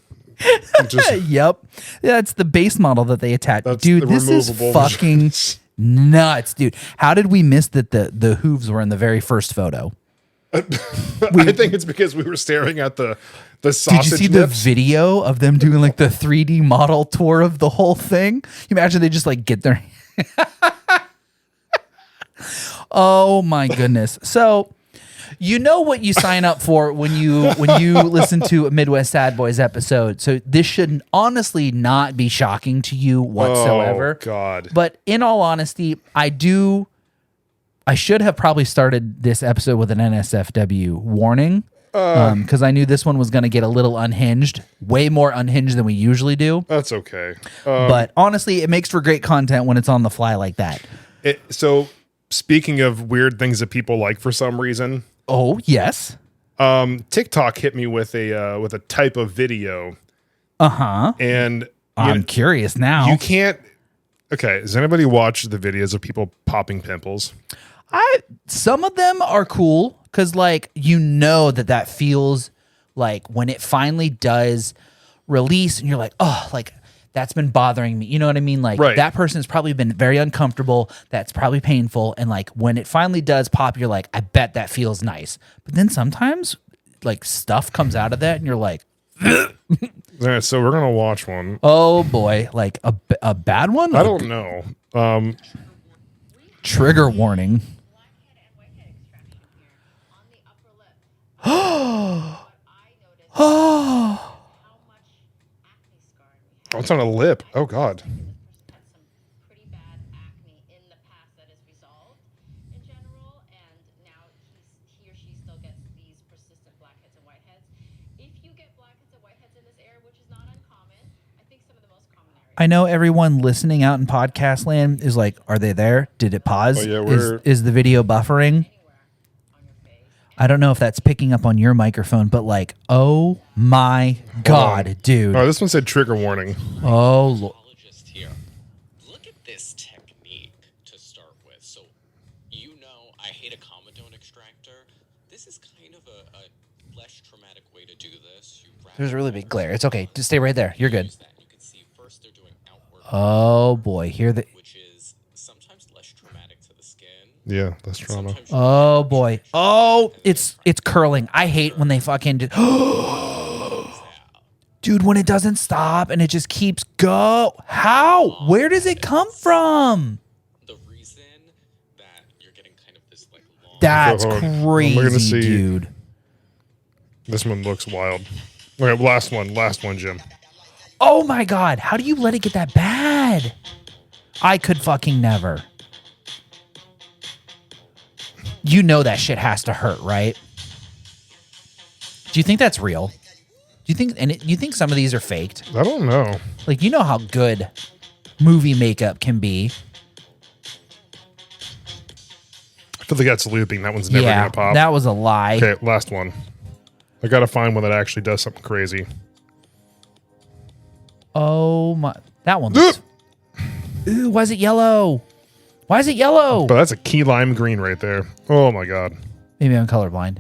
Just
Yep. That's the base model that they attach.
That's
Dude,
the
this is
removable
fucking nuts, dude. How did we miss that the hooves were in the very first photo?
I think it's because we were staring at the sausage
Did you see
nips.
the video of them doing like the 3D model tour of the whole thing? You imagine they just like get their Oh my goodness. So you know what you sign up for when you listen to a Midwest Sad Boys episode. So this should honestly not be shocking to you whatsoever.
Oh, God.
But in all honesty, I should have probably started this episode with an NSFW warning. Because I knew this one was going to get a little unhinged, way more unhinged than we usually do.
That's okay.
But honestly, it makes for great content when it's on the fly like that.
So speaking of weird things that people like for some reason.
Oh, yes.
TikTok hit me with a type of video.
Uh-huh.
And
I'm curious now.
You can't. Okay, does anybody watch the videos of people popping pimples?
Some of them are cool because, like, that feels like when it finally does release, and you're like, oh, like that's been bothering me. You know what I mean? Like that person's probably been very uncomfortable. That's probably painful. And like when it finally does pop, you're like, I bet that feels nice. But then sometimes, like stuff comes out of that, and you're like.
All right, so we're gonna watch one.
Oh boy, like a bad one?
I don't know.
Trigger warning.
Oh, it's on a lip. Oh God.
I know everyone listening out in podcast land is like, are they there? Did it pause?
Oh, yeah,
is the video buffering? I don't know if that's picking up on your microphone, but like, oh my God, dude.
Oh, this one said trigger warning.
Oh, Lord.
Here. Look at this technique to start with. So, I hate a comedone extractor. This is kind of a less traumatic way to do this.
There's a really big glare. It's okay. Just stay right there. You're good. Oh boy,
which is sometimes less traumatic to the skin.
Yeah, less trauma.
Oh boy. Oh, it's curling. I hate when they fucking Dude, when it doesn't stop and it just keeps go. How? Where does it come from?
The reason that you're getting kind of this like long
That's crazy, dude.
This one looks wild. Okay, last one, Jim.
Oh my God, how do you let it get that bad? I could fucking never. You know that shit has to hurt, right? Do you think that's real? Do you think some of these are faked?
I don't know.
Like, you know how good movie makeup can be.
I feel like that's looping. That one's never gonna pop.
That was a lie.
Okay, last one. I gotta find one that actually does something crazy.
Oh my! That one looks. Ooh, why is it yellow? Why is it yellow?
But that's a key lime green right there. Oh my God.
Maybe I'm colorblind.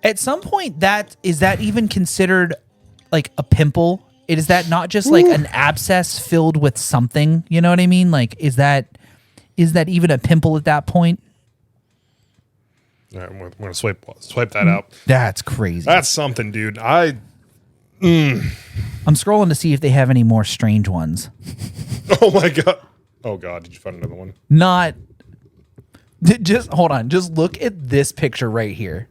At some point, is that even considered like a pimple? Is that not just like an abscess filled with something? You know what I mean? Like, is that even a pimple at that point?
All right, I'm gonna swipe that out.
That's crazy.
That's something, dude.
I'm scrolling to see if they have any more strange ones.
Oh my God. Oh God, did you find another one?
Not. Just hold on. Just look at this picture right here.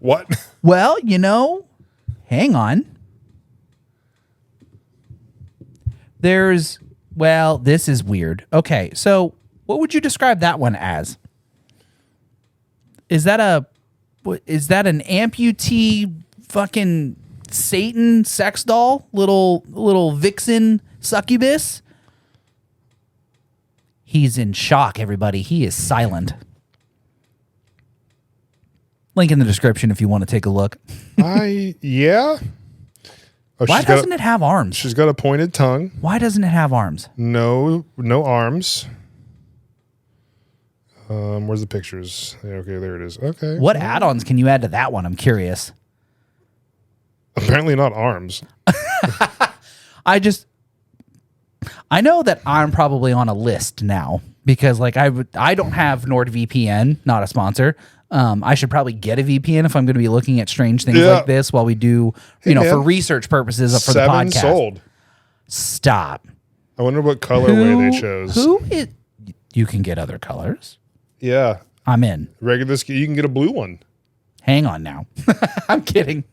What?
Well, hang on. This is weird. Okay, so what would you describe that one as? Is that an amputee fucking Satan sex doll? Little vixen succubus? He's in shock, everybody. He is silent. Link in the description if you want to take a look.
Yeah. Oh,
Why doesn't it have arms?
She's got a pointed tongue.
Why doesn't it have arms?
No arms. Where's the pictures? Okay, there it is. Okay.
What add-ons can you add to that one? I'm curious.
Apparently not arms.
I know that I'm probably on a list now because like I don't have NordVPN, not a sponsor. I should probably get a VPN if I'm going to be looking at strange things like this while we do, for research purposes for the podcast.
7 sold.
Stop.
I wonder what colorway they chose.
You can get other colors.
Yeah.
I'm in.
Regular skin. You can get a blue one.
Hang on now. I'm kidding.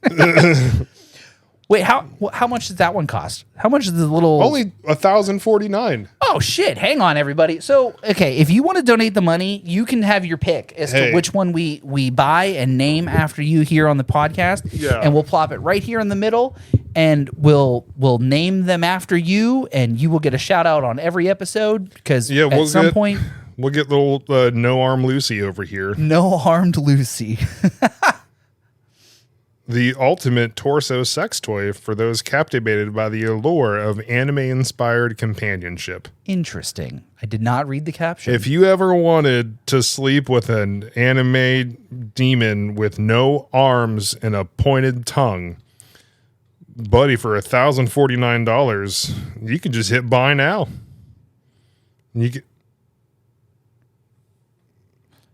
Wait, how much does that one cost? How much is the little?
Only $1,049.
Oh shit! Hang on, everybody. So, okay, if you want to donate the money, you can have your pick as to which one we buy and name after you here on the podcast.
Yeah.
And we'll plop it right here in the middle. and we'll name them after you, and you will get a shout out on every episode because at some point
we'll get little No Arm Lucy over here.
No Armed Lucy.
The ultimate torso sex toy for those captivated by the allure of anime-inspired companionship.
Interesting. I did not read the caption.
If you ever wanted to sleep with an anime demon with no arms and a pointed tongue, buddy, for $1,049, you can just hit buy now. You can.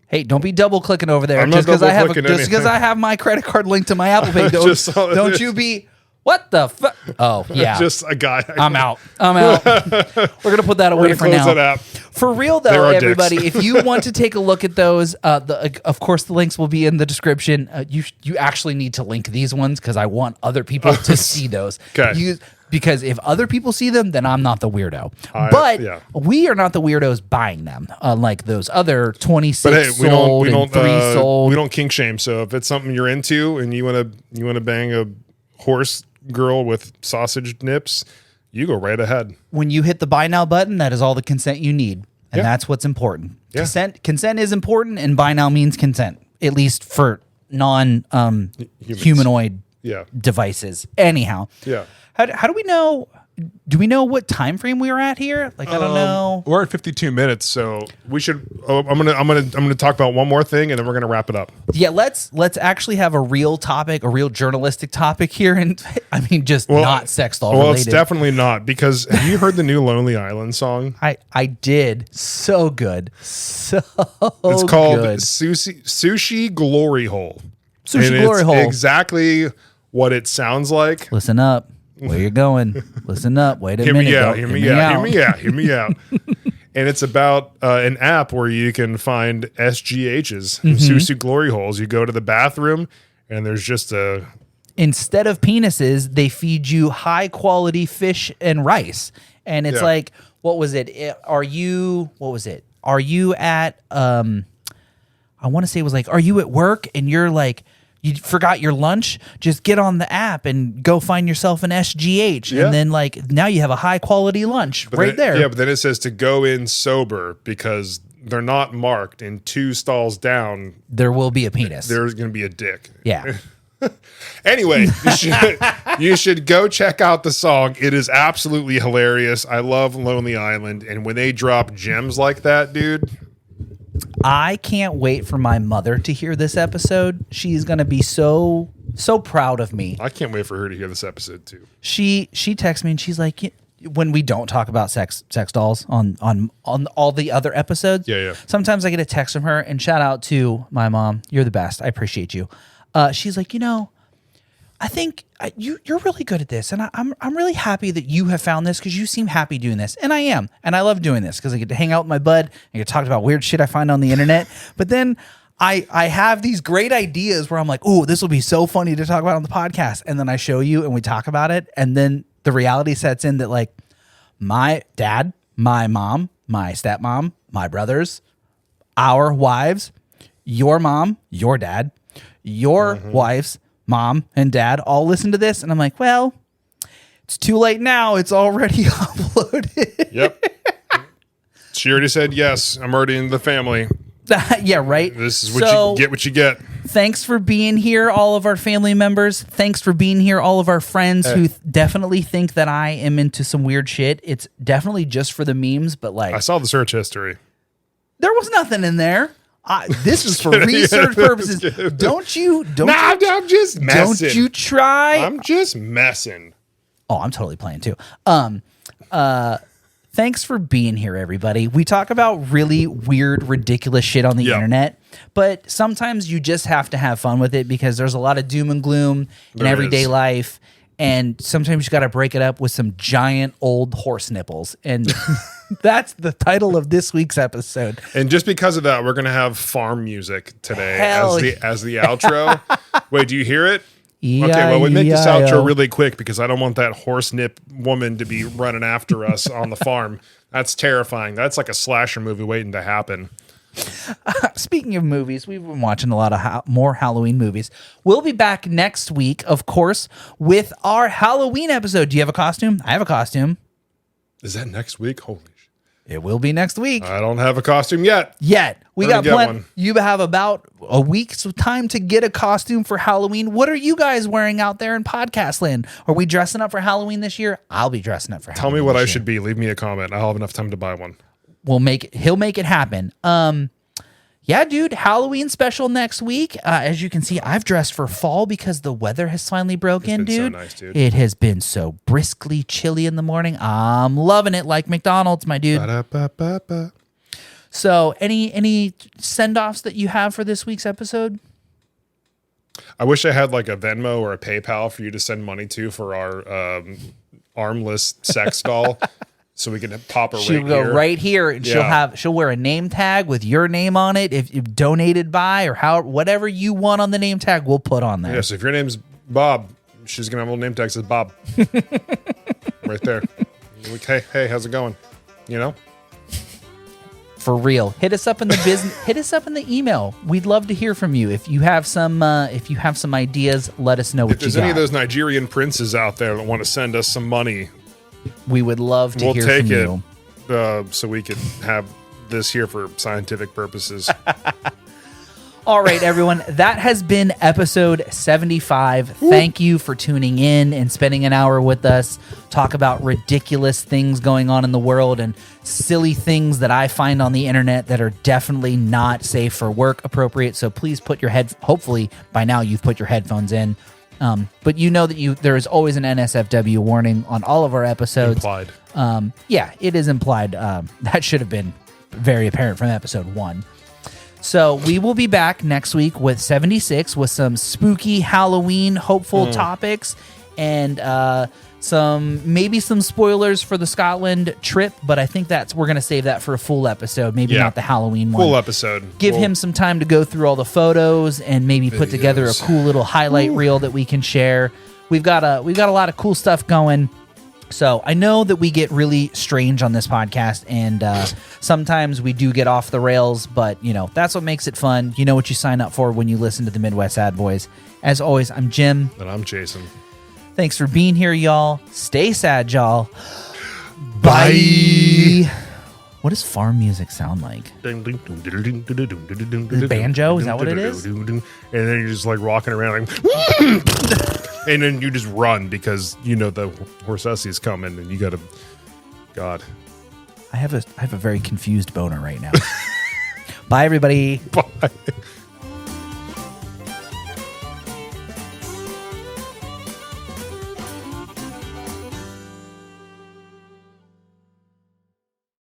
Hey, don't be double clicking over there just because I have my credit card linked to my Apple Pay. Don't you be what the fuck? Oh yeah,
just a guy.
I'm out. We're gonna put that away for now. For real though, everybody, if you want to take a look at those, of course the links will be in the description. You actually need to link these ones because I want other people to see those.
Okay.
Because if other people see them, then I'm not the weirdo. We are not the weirdos buying them, unlike those other 26 sold and 3 sold.
We don't kink shame. So if it's something you're into and you wanna bang a horse girl with sausage nips, you go right ahead.
When you hit the buy now button, that is all the consent you need, and that's what's important. Yeah. Consent is important, and buy now means consent, at least for non humanoid devices. Anyhow, how do we know? Do we know what time frame we were at here? Like, I don't know.
We're at 52 minutes, so we should. I'm gonna talk about one more thing, and then we're gonna wrap it up.
Yeah, let's actually have a real topic, a real journalistic topic here, and I mean, just not sex doll related.
Well, it's definitely not, because have you heard the new Lonely Island song?
I did. So good, so
it's called
good.
Sushi Glory Hole.
Sushi Glory Hole.
Exactly what it sounds like.
Listen up. Where you going? Listen up. Wait a minute.
Hear me out. And it's about an app where you can find SGHs, Sushi Glory Holes. You go to the bathroom and there's just
instead of penises, they feed you high quality fish and rice. And it's like, what was it? Are you at, I want to say it was like, are you at work and you're like, you forgot your lunch? Just get on the app and go find yourself an SGH. Yeah. And then like now you have a high quality lunch there.
Yeah, but then it says to go in sober because they're not marked, and 2 stalls down
there will be a penis.
There's going to be a dick.
Yeah.
Anyway, you should go check out the song. It is absolutely hilarious. I love Lonely Island, and when they drop gems like that, dude,
I can't wait for my mother to hear this episode. She's going to be so proud of me.
I can't wait for her to hear this episode too.
She texts me and she's like, when we don't talk about sex dolls on all the other episodes.
Yeah.
Sometimes I get a text from her, and shout out to my mom. You're the best. I appreciate you. She's like, I think you're really good at this, and I'm really happy that you have found this because you seem happy doing this, and I am, and I love doing this because I get to hang out with my bud and get to talk about weird shit I find on the internet. But then I have these great ideas where I'm like, oh, this will be so funny to talk about on the podcast, and then I show you and we talk about it, and then the reality sets in that like my dad, my mom, my stepmom, my brothers, our wives, your mom, your dad, your wives, mom and dad all listen to this, and I'm like, well, it's too late now. It's already uploaded.
Yep. She already said yes. I'm already in the family.
Yeah, right.
This is what you get.
Thanks for being here, all of our family members. Thanks for being here, all of our friends who definitely think that I am into some weird shit. It's definitely just for the memes, but like,
I saw the search history.
There was nothing in there. This is for research purposes.
I'm just messing.
Don't you try.
I'm just messing.
Oh, I'm totally playing too. Thanks for being here, everybody. We talk about really weird, ridiculous shit on the internet, but sometimes you just have to have fun with it because there's a lot of doom and gloom in everyday life. And sometimes you got to break it up with some giant old horse nipples. And that's the title of this week's episode.
And just because of that, we're going to have farm music today as the outro. Wait, do you hear it? Okay, well, we make this outro really quick because I don't want that horse nip woman to be running after us on the farm. That's terrifying. That's like a slasher movie waiting to happen.
Speaking of movies, we've been watching a lot of more Halloween movies. We'll be back next week, of course, with our Halloween episode. Do you have a costume? I have a costume.
Is that next week? Holy shit.
It will be next week.
I don't have a costume yet.
We got plenty. You have about a week's time to get a costume for Halloween. What are you guys wearing out there in podcast land? Are we dressing up for Halloween this year? I'll be dressing up for Halloween.
Tell me what I should be. Leave me a comment. I'll have enough time to buy one.
He'll make it happen. Yeah, dude, Halloween special next week. As you can see, I've dressed for fall because the weather has finally broken, dude.
So nice, dude.
It has been so briskly chilly in the morning. I'm loving it like McDonald's, my dude.
Ba-da-ba-ba-ba.
So, any send-offs that you have for this week's episode?
I wish I had like a Venmo or a PayPal for you to send money to for our armless sex doll. So we can pop her
She'll go right here, and she'll wear a name tag with your name on it. If you've donated by or whatever you want on the name tag, we'll put on there.
Yeah, so if your name's Bob, she's gonna have a little name tag that says Bob. Right there. Like, hey, how's it going? You know?
For real. Hit us up in the business. Hit us up in the email. We'd love to hear from you. If you have some ideas, let us know what you got.
If there's any of those Nigerian princes out there that want to send us some money,
we would love to hear from you.
We'll take it so we can have this here for scientific purposes.
All right, everyone. That has been episode 75. Thank you for tuning in and spending an hour with us. Talk about ridiculous things going on in the world and silly things that I find on the internet that are definitely not safe for work appropriate. So please put your hopefully by now you've put your headphones in. But you know that there is always an NSFW warning on all of our episodes.
Implied.
Yeah, it is implied. That should have been very apparent from episode 1. So we will be back next week with 76 with some spooky Halloween hopeful topics and maybe some spoilers for the Scotland trip, but I think we're going to save that for a full episode, maybe not the Halloween one.
Full episode.
Give him some time to go through all the photos and maybe put together a cool little highlight reel that we can share. We've got a lot of cool stuff going. So I know that we get really strange on this podcast, and sometimes we do get off the rails, but that's what makes it fun. You know what you sign up for when you listen to the Midwest Sad Boys. As always, I'm Jim.
And I'm Jason.
Thanks for being here, y'all. Stay sad, y'all. Bye. What does farm music sound like?
Banjo?
Is that what it is?
And then you're just like rocking around like and then you just run because the horse-essy's coming and you gotta God.
I have a very confused boner right now. Bye everybody.
Bye.